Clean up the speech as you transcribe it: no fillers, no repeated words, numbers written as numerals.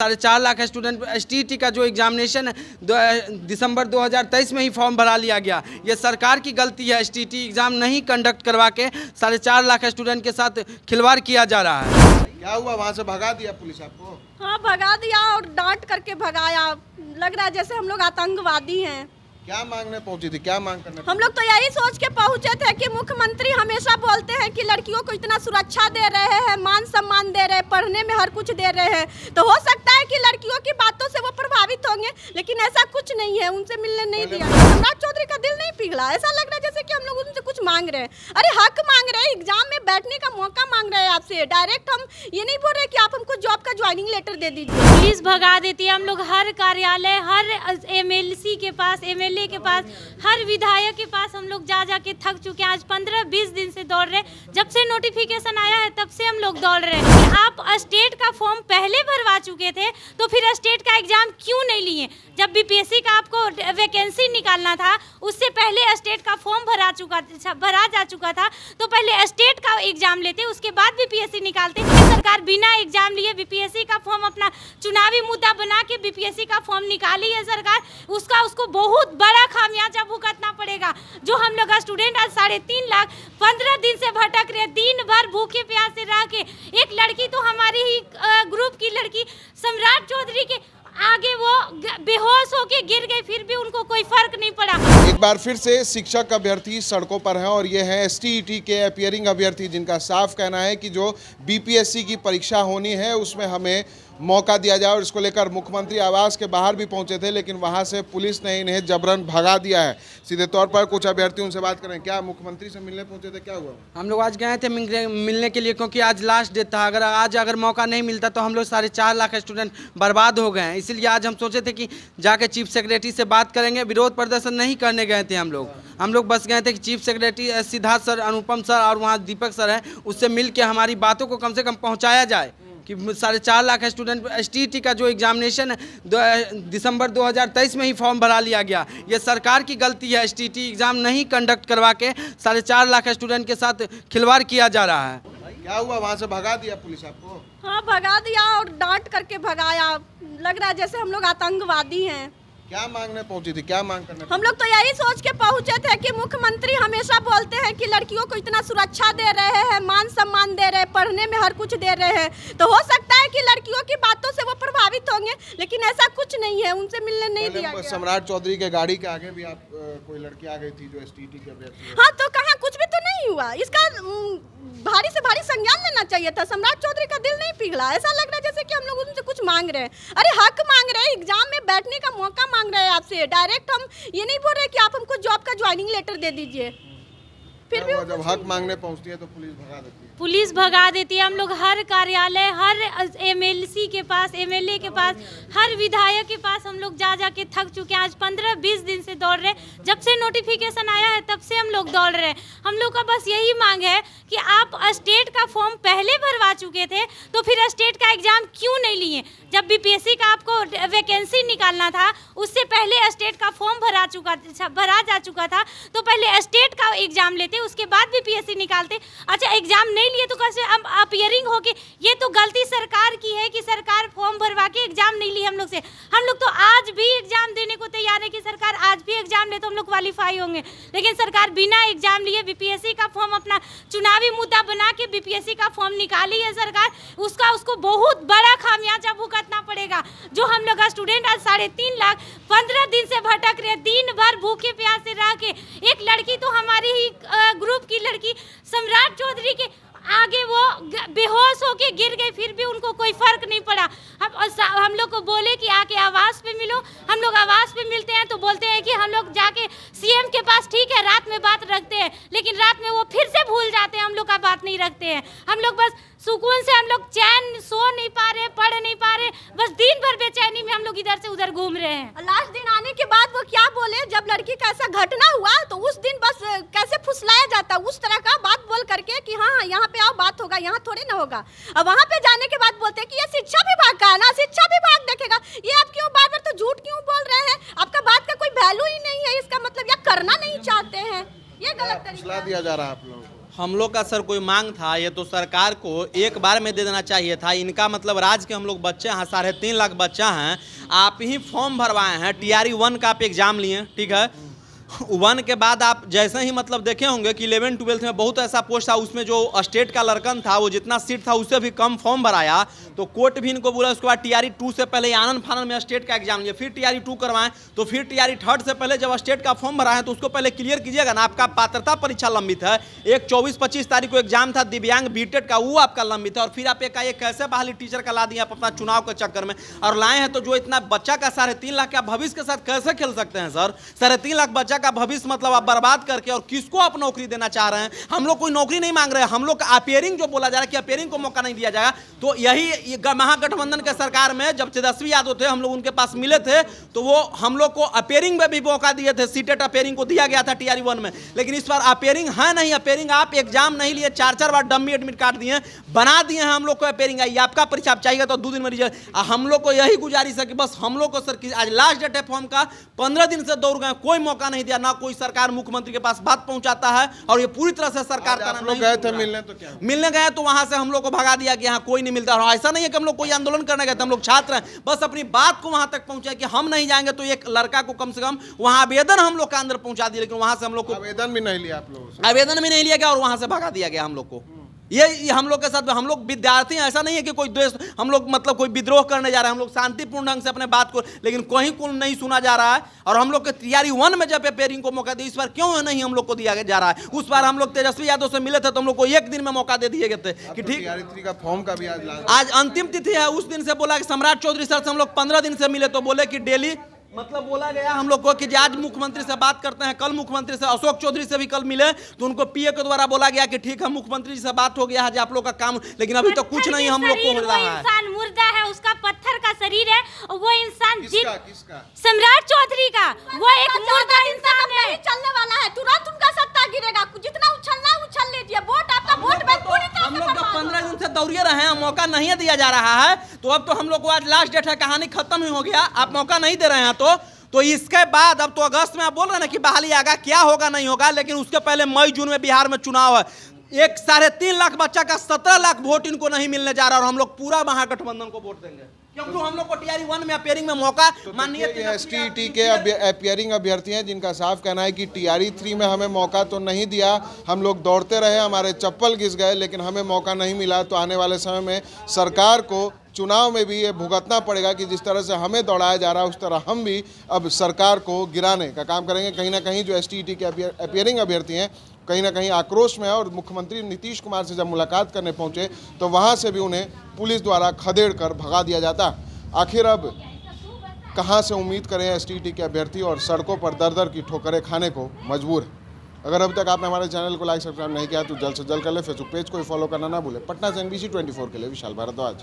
4.5 lakh student STET का जो examination दिसंबर 2023 में ही फॉर्म भरा लिया गया। ये सरकार की गलती है। एसटीईटी एग्जाम नहीं कंडक्ट करवा के 4.5 लाख स्टूडेंट के साथ खिलवाड़ किया जा रहा है। क्या हुआ, वहाँ से भगा दिया पुलिस आपको? हाँ, भगा दिया और डांट करके भगाया। लग रहा है जैसे हम लोग आतंकवादी हैं। क्या मांगने पहुंची थी, क्या मांग करने? हम लोग तो यही सोच के पहुंचे थे कि मुख्यमंत्री हमेशा बोलते हैं कि लड़कियों को इतना सुरक्षा दे रहे हैं, मान सम्मान दे रहे हैं, पढ़ने में हर कुछ दे रहे हैं, तो हो सकता है कि लड़कियों की बातों से वो प्रभावित होंगे, लेकिन ऐसा कुछ नहीं है। उनसे मिलने नहीं दिया। सम्राट चौधरी का दिल नहीं पिघला। ऐसा लग रहा है जैसे कि हम लोग उनसे कुछ मांग रहे हैं। अरे हक मांग रहे हैं, एग्जाम में बैठने का मौका मांग रहे हैं आपसे। डायरेक्ट हम ये नहीं बोल रहे कि आप हमको जॉब का ज्वाइनिंग लेटर दे दीजिए। पुलिस भगा देती है। हम लोग हर कार्यालय, हर एमएलसी के पास, एमएलए के पास, हर विधायक के पास हम लोग जा के थक चुके हैं। आज 15-20 दिन से दौड़ रहे। जब से नोटिफिकेशन आया है तब से हम लोग दौड़ रहे हैं कि आप स्टेट का फॉर्म पहले भरवा चुके थे तो फिर स्टेट का एग्जाम क्यों नहीं लिए? जब बीपीएससी का आपको वैकेंसी निकालना था उससे पहले स्टेट का फॉर्म भरा जा चुका था, तो पहले स्टेट का एग्जाम लेते, उसके बाद बीपीएससी निकालते। सरकार बिना एग्जाम लिए बीपीएससी का फॉर्म अपना चुनावी मुद्दा बना के बीपीएससी का फॉर्म निकाली है सरकार। उसको बहुत बड़ा खामियाजा भुगतना पड़ेगा। जो हम लोग स्टूडेंट आज 3.5 लाख 15 दिन से भटक रहे, दिन भर भूखे प्यासे रह के। एक लड़की तो हमारी ही ग्रुप की लड़की सम्राट चौधरी के आगे वो बेहोश होके गिर गई, फिर भी उनको कोई फर्क नहीं पड़ा। एक बार फिर से शिक्षक अभ्यर्थी सड़कों पर हैं और ये हैं एसटीईटी के अपीयरिंग अभ्यर्थी, जिनका साफ कहना है कि जो बीपीएससी की परीक्षा होनी है उसमें हमें मौका दिया जाए। और इसको लेकर मुख्यमंत्री आवास के बाहर भी पहुंचे थे, लेकिन वहां से पुलिस ने इन्हें जबरन भगा दिया है। सीधे तौर पर कुछ अभ्यर्थी उनसे बात करें। क्या मुख्यमंत्री से मिलने पहुंचे थे, क्या हुआ? हम लोग आज गए थे मिलने के लिए, क्योंकि आज लास्ट डेट था। अगर मौका नहीं मिलता तो हम लोग 4.5 लाख स्टूडेंट बर्बाद हो गए हैं। इसीलिए आज हम सोचे थे कि जाके चीफ सेक्रेटरी से बात करेंगे। विरोध प्रदर्शन नहीं करने गए थे हम लोग बस गए थे कि चीफ सेक्रेटरी सिद्धार्थ सर, अनुपम सर और वहाँ दीपक सर हैं, उससे मिल के हमारी बातों को कम से कम पहुँचाया जाए कि 4.5 लाख स्टूडेंट एसटीईटी का जो एग्जामिनेशन दिसंबर 2023 में ही फॉर्म भरा लिया गया। ये सरकार की गलती है। एसटीईटी एग्जाम नहीं कंडक्ट करवा के 4.5 लाख स्टूडेंट के साथ खिलवाड़ किया जा रहा है। क्या हुआ, वहाँ से भगा दिया पुलिस आपको? हाँ, भगा दिया और डांट करके भगाया। लग रहा है जैसे हम लोग आतंकवादी हैं। क्या मांगने पहुंची थी, क्या मांग करने? हम लोग तो यही सोच के पहुंचे थे कि मुख्यमंत्री हमेशा बोलते हैं कि लड़कियों को इतना सुरक्षा दे रहे हैं, मान सम्मान दे रहे हैं, पढ़ने में हर कुछ दे रहे हैं, तो हो सकता है कि लड़कियों की बातों से वो प्रभावित होंगे, लेकिन ऐसा कुछ नहीं है। उनसे मिलने नहीं दिया गया। सम्राट चौधरी के गाड़ी के आगे भी आप कोई लड़की आ गई थी जो एसटीईटी के अभ्यर्थी? हाँ, तो कहाँ कुछ भी तो नहीं हुआ। इसका भारी से भारी संज्ञान लेना चाहिए था। सम्राट चौधरी का दिल नहीं पिघला। ऐसा लग रहा है जैसे कि हम लोग उनसे कुछ मांग रहे हैं। अरे हक मांग रहे हैं, एग्जाम में बैठने का मौका मांग रहे हैं आपसे। डायरेक्ट हम ये नहीं बोल रहे कि आप हमको जॉब का ज्वाइनिंग लेटर दे दीजिए। फिर भी जब हक मांगने पहुंचती है तो पुलिस भगा देती है। पुलिस भगा देती है। हम लोग हर कार्यालय, हर एमएलसी के पास, एमएलए के पास, हर विधायक के पास हम लोग जा के थक चुके हैं। आज 15-20 दिन से दौड़ रहे। जब से नोटिफिकेशन आया है तब से हम लोग दौड़ रहे हैं। हम लोग का बस यही मांग है कि आप स्टेट का फॉर्म पहले भरवा चुके थे तो फिर स्टेट का एग्जाम क्यों नहीं लिए? जब बीपीएससी का आपको वैकेंसी निकालना था उससे पहले स्टेट का फॉर्म भरा जा चुका था, तो पहले स्टेट का एग्जाम लेते, उसके बाद बीपीएससी निकालते। अच्छा, एग्जाम नहीं लिए तो कैसे अब अपीयरिंग होके? ये तो गलती सरकार की है कि सरकार फॉर्म भरवा के एग्जाम नहीं ली हम लोग से। हम लोग तो आज भी एग्जाम देने को तैयार है कि सरकार आज भी एग्जाम ले तो हम लोग क्वालिफाई होंगे, लेकिन सरकार बिना एग्जाम लिए बीपीएससी का फॉर्म अपना चुनावी मुद्दा बना के बीपीएससी का फॉर्म निकाली है सरकार। उसको बहुत बड़ा खामियाजा भुगतना पड़ेगा। जो हम लोग स्टूडेंट आज 3.5 लाख 15 दिन से भटक रहे, दिन भर भूखे प्यासे रह के। एक लड़की तो हमारी ही ग्रुप की लड़की सम्राट चौधरी के आगे वो बेहोश होके गिर गई, फिर भी उनको कोई फर्क नहीं पड़ा। हम लोग को बोले कि आके आवास पे मिलो। हम लोग आवास पे मिलते हैं तो बोलते हैं कि हम लोग जाके सीएम के पास, ठीक है रात में बात रखते हैं, लेकिन रात में वो फिर से भूल जाते हैं, हम लोग का बात नहीं रखते हैं। हम लोग बस सुकून से, हम लोग चैन सो नहीं पा रहे, पढ़ नहीं पा रहे, बस दिन भर बेचैनी में हम लोग इधर से उधर घूम रहे हैं। लास्ट दिन आने के बाद वो क्या बोले, जब लड़की का ऐसा घटना हुआ तो उस दिन बस कैसे फुसलाया जाता, उस तरह का बात बोल करके कि हाँ यहाँ पे आओ बात होगा, यहाँ थोड़े ना होगा। अब वहाँ पे जाने के बाद बोलते हैं कि ये शिक्षा विभाग का है ना, शिक्षा विभाग देखेगा। ये आप क्यों बार बार तो झूठ क्यों बोल रहे हैं? आपका बात का कोई वैल्यू ही नहीं है। इसका मतलब या करना नहीं चाहते हैं, ये गलत तरीका दिया जा रहा है आप लोगों को। हम लोग का सर कोई मांग था, ये तो सरकार को एक बार में दे देना चाहिए था। इनका मतलब राज्य के हम लोग बच्चे हैं, 3.5 लाख बच्चा हैं, आप ही फॉर्म भरवाए हैं, TRE 1 का आप एग्ज़ाम लिए, ठीक है। 1 के बाद आप जैसे ही मतलब देखे होंगे कि 11-12 में बहुत ऐसा पोस्ट था, उसमें जो स्टेट का लड़कन था वो जितना सीट था उससे भी कम फॉर्म भराया, तो कोर्ट भी इनको बोला। उसके बाद TRE 2 से पहले आनंद फानन में स्टेट का एग्जाम लिए, फिर TRE 2 करवाएं, तो फिर TRE 3 से पहले जब स्टेट का फॉर्म भराएं तो उसको पहले क्लियर कीजिएगा ना। आपका पात्रता परीक्षा लंबित है, एक 24-25 तारीख को एग्जाम था दिव्यांग बीटेड का, वो आपका लंबित है, और फिर आप एकाएक कैसे बहाली टीचर का ला दिए आप अपना चुनाव के चक्कर में और लाए हैं। तो जो इतना बच्चा का 3.5 लाख का भविष्य के साथ कैसे खेल सकते हैं सर? 3.5 लाख बच्चा का भविष्य मतलब आप बर्बाद करके, और किसको आप नौकरी देना चाह रहे हैं? हम लोग कोई नौकरी नहीं मांग रहे हैं, हम लोग अपेयरिंग जो बोला जा रहा है कि अपेयरिंग को मौका नहीं दिया जाएगा, तो यही महागठबंधन के सरकार में जब तेजस्वी यादव थे, हम लोग उनके पास मिले थे, तो वो हम लोग को अपेयरिंग में भी मौका दिए थे, सीटेट अपेयरिंग को दिया गया था TRE 1 में। लेकिन इस बार अपेयरिंग है नहीं, अपेयरिंग आप एग्जाम नहीं लिए, 4-4 बार डम्मी एडमिट कार्ड दिए, बना दिए हैं हम लोग को अपेयरिंग आई। आपका परीक्षा आप चाहिए तो 2 दिन में रिजल्ट। हम लोग को यही गुजारिश है कि बस हम लोग को सर आज लास्ट डेट है फॉर्म का, 15 दिन से दौड़ गए, कोई मौका नहीं दिया, ना कोई सरकार मुख्यमंत्री के पास बात पहुंचाता है, और ये पूरी तरह से सरकार का लोग गए थे मिलने, तो क्या मिलने गए तो वहां से हम लोग को भगा दिया कि यहाँ कोई नहीं मिलता। और ऐसा नहीं है कि हम लोग कोई आंदोलन करने गए थे, हम लोग छात्र हैं, बस अपनी बात को वहां तक पहुंचाए कि हम नहीं जाएंगे। तो एक लड़का को कम से कम वहां आवेदन हम लोग का अंदर पहुंचा दिया, लेकिन वहां से हम लोग को आवेदन भी नहीं लिया आप लोगों से, आवेदन भी नहीं लिया गया और वहां से भगा दिया गया हम लोग को। ये हम लोग के साथ, हम लोग विद्यार्थी हैं, ऐसा नहीं है कि कोई द्वेष, हम लोग मतलब कोई विद्रोह करने जा रहे हैं, हम लोग शांतिपूर्ण ढंग से अपने बात को, लेकिन कहीं को नहीं सुना जा रहा है। और हम लोग के TRE 1 में जब अपेयरिंग को मौका दिया, इस बार क्यों नहीं हम लोग को दिया जा रहा है? उस बार हम लोग तेजस्वी यादव से मिले थे तो हम लोग को 1 दिन में मौका दे दिए गए थे कि ठीक TRE 3 का फॉर्म का भी आज अंतिम तिथि है। उस दिन से बोला कि सम्राट चौधरी सर से हम लोग 15 दिन से मिले, तो बोले कि डेली मतलब बोला गया हम लोग को कि आज मुख्यमंत्री से बात करते हैं, कल मुख्यमंत्री से, अशोक चौधरी से भी कल मिले, तो उनको PA के द्वारा बोला गया कि ठीक है मुख्यमंत्री जी से बात हो गया है, आप लोग का काम, लेकिन अभी तो कुछ नहीं हम लोग को हो रहा है। इंसान मुर्दा है, उसका पत्थर का शरीर है, और वो इंसान किसका? सम्राट चौधरी का, वो एक मुर्दा इंसान है। चलने वाला है, तुरंत उनका सत्ता गिरेगा, जितना उछलना है उछल लीजिए। वोट आपका वोट बैंक पूरी तरह हम से लोग तो बर्बाद 15 दिन से दौड़िए रहे हैं, मौका नहीं दिया जा रहा है, तो अब तो हम लोग को आज लास्ट डेट है, कहानी खत्म ही हो गया, आप मौका नहीं दे रहे हैं। तो इसके बाद अब तो अगस्त में आप बोल रहे हैं ना कि बहाली आएगा, क्या होगा नहीं होगा, लेकिन उसके पहले मई-जून में बिहार में चुनाव है। 3.5 लाख बच्चा का 17 लाख वोट इनको नहीं मिलने जा रहा, और हम लोग पूरा महागठबंधन को वोट देंगे, क्योंकि हम लोग को TRE 1 में अपेयरिंग में मौका माननीय STET के अपेयरिंग अभ्यर्थी हैं जिनका साफ कहना है कि TRE 3 में हमें मौका तो नहीं दिया, हम लोग दौड़ते रहे, हमारे चप्पल घिस गए, लेकिन हमें मौका नहीं मिला। तो आने वाले समय में सरकार को चुनाव में भी ये भुगतना पड़ेगा कि जिस तरह से हमें दौड़ाया जा रहा है उस तरह हम भी अब सरकार को गिराने का काम करेंगे। कहीं ना कहीं जो STET के अपेयरिंग अभ्यर्थी हैं कहीं ना कहीं आक्रोश में है, और मुख्यमंत्री नीतीश कुमार से जब मुलाकात करने पहुंचे तो वहां से भी उन्हें पुलिस द्वारा खदेड़ कर भगा दिया जाता। आखिर अब कहां से उम्मीद करें STET के अभ्यर्थी, और सड़कों पर दर-दर की ठोकरें खाने को मजबूर है। अगर अभी तक आपने हमारे चैनल को लाइक सब्सक्राइब नहीं किया तो जल्द से जल्द कर ले। फेसबुक पेज को फॉलो करना ना भूलें। पटना से NBC 24 के लिए विशाल भारद्वाज।